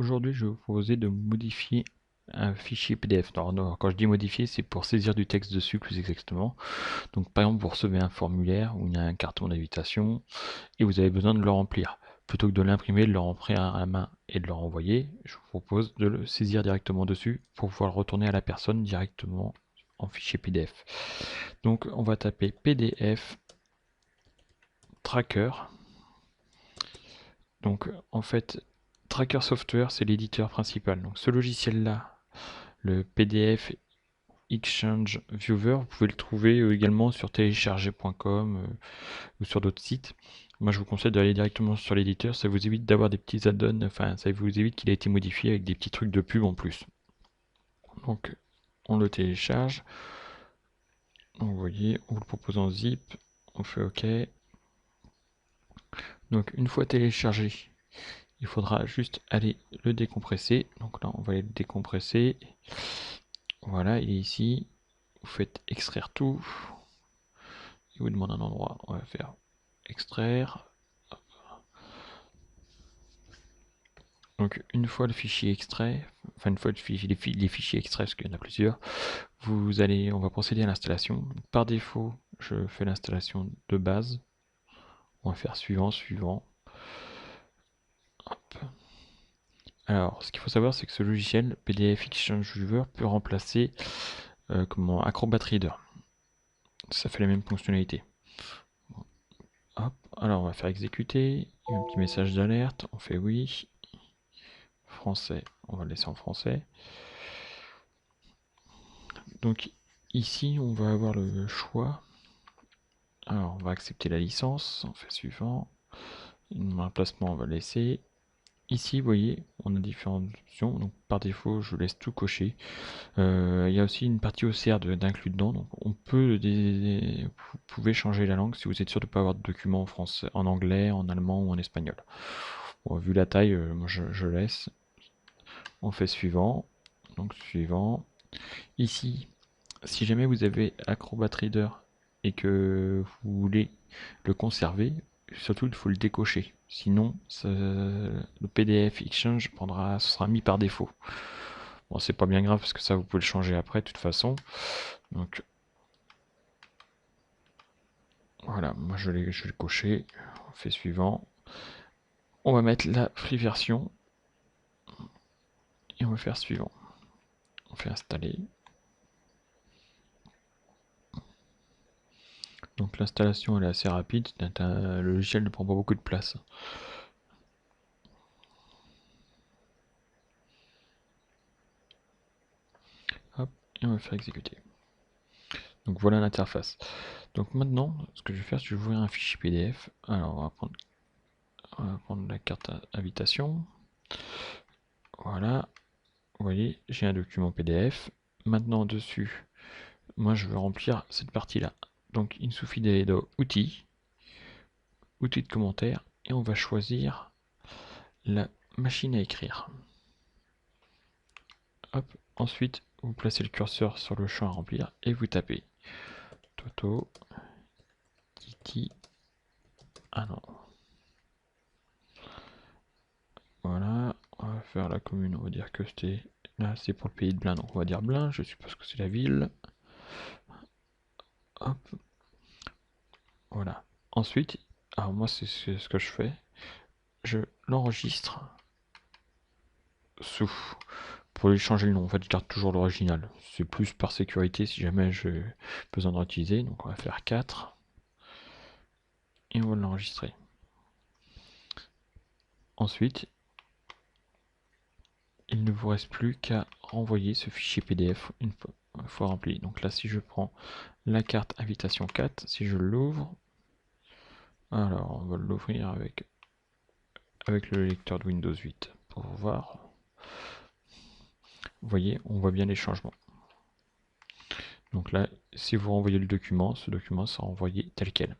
aujourd'hui, je vais vous proposer de modifier un fichier PDF. Non, quand je dis modifier, c'est pour saisir du texte dessus plus exactement. Donc par exemple, vous recevez un formulaire où il y a un carton d'invitation et vous avez besoin de le remplir. Plutôt que de l'imprimer, de le remplir à la main et de le renvoyer, je vous propose de le saisir directement dessus pour pouvoir le retourner à la personne directement en fichier PDF. Donc on va taper PDF Tracker. Donc en fait, Tracker Software, c'est l'éditeur principal. Donc ce logiciel-là, le PDF Exchange Viewer, vous pouvez le trouver également sur télécharger.com ou sur d'autres sites. Moi, je vous conseille d'aller directement sur l'éditeur, ça vous évite d'avoir des petits add-ons, enfin, ça vous évite qu'il ait été modifié avec des petits trucs de pub en plus. Donc, on le télécharge. Donc, vous voyez, on vous le propose en zip, on fait OK. Donc, une fois téléchargé, il faudra juste aller le décompresser. Donc là, on va aller le décompresser. Voilà, il est ici. Vous faites extraire tout. Il vous demande un endroit. On va faire extraire. Donc une fois le fichier extrait, enfin une fois les fichiers extraits, parce qu'il y en a plusieurs, on va procéder à l'installation. Par défaut, je fais l'installation de base. On va faire suivant. Hop. Alors, ce qu'il faut savoir, c'est que ce logiciel, PDF Exchange Viewer, peut remplacer Acrobat Reader. Ça fait la même fonctionnalité. Hop. Alors, on va faire exécuter. Il y a un petit message d'alerte. On fait oui. Français. On va le laisser en français. Donc ici, on va avoir le choix. Alors, on va accepter la licence. On fait suivant. L'emplacement, on va laisser. Ici, vous voyez, on a différentes options. Donc, par défaut, je laisse tout cocher. Il y a aussi une partie OCR d'inclus dedans. Donc, vous pouvez changer la langue si vous êtes sûr de ne pas avoir de documents en français, en anglais, en allemand ou en espagnol. Bon, vu la taille, moi je laisse. On fait suivant. Donc, suivant. Ici, si jamais vous avez Acrobat Reader et que vous voulez le conserver, surtout il faut le décocher. Sinon, le PDF Exchange sera mis par défaut. Bon, c'est pas bien grave parce que ça vous pouvez le changer après de toute façon. Donc voilà, moi je vais le cocher. On fait suivant. On va mettre la free version et on va faire suivant. On fait installer. Donc l'installation elle est assez rapide, le logiciel ne prend pas beaucoup de place. Hop, et on va faire exécuter. Donc voilà l'interface. Donc maintenant, ce que je vais faire, c'est que je vais ouvrir un fichier PDF. Alors on va prendre la carte invitation. Voilà, vous voyez, j'ai un document PDF. Maintenant dessus, moi je veux remplir cette partie-là. Donc il suffit d'aller dans Outils, Outils de commentaires, et on va choisir la machine à écrire. Hop, ensuite vous placez le curseur sur le champ à remplir et vous tapez Toto, Titi, ah non. Voilà, on va faire la commune, on va dire que c'était là, c'est pour le pays de Blain, donc on va dire Blain, je suppose que c'est la ville. Hop, voilà. Ensuite, alors moi c'est ce que je fais, je l'enregistre sous pour lui changer le nom. En fait, je garde toujours l'original. C'est plus par sécurité si jamais j'ai besoin de réutiliser. Donc on va faire 4 et on va l'enregistrer. Ensuite, il ne vous reste plus qu'à renvoyer ce fichier PDF une fois rempli. Donc là, si je prends la carte invitation 4, si je l'ouvre, alors on va l'ouvrir avec le lecteur de Windows 8 pour voir. Vous voyez, on voit bien les changements. Donc là, si vous renvoyez le document, ce document sera envoyé tel quel.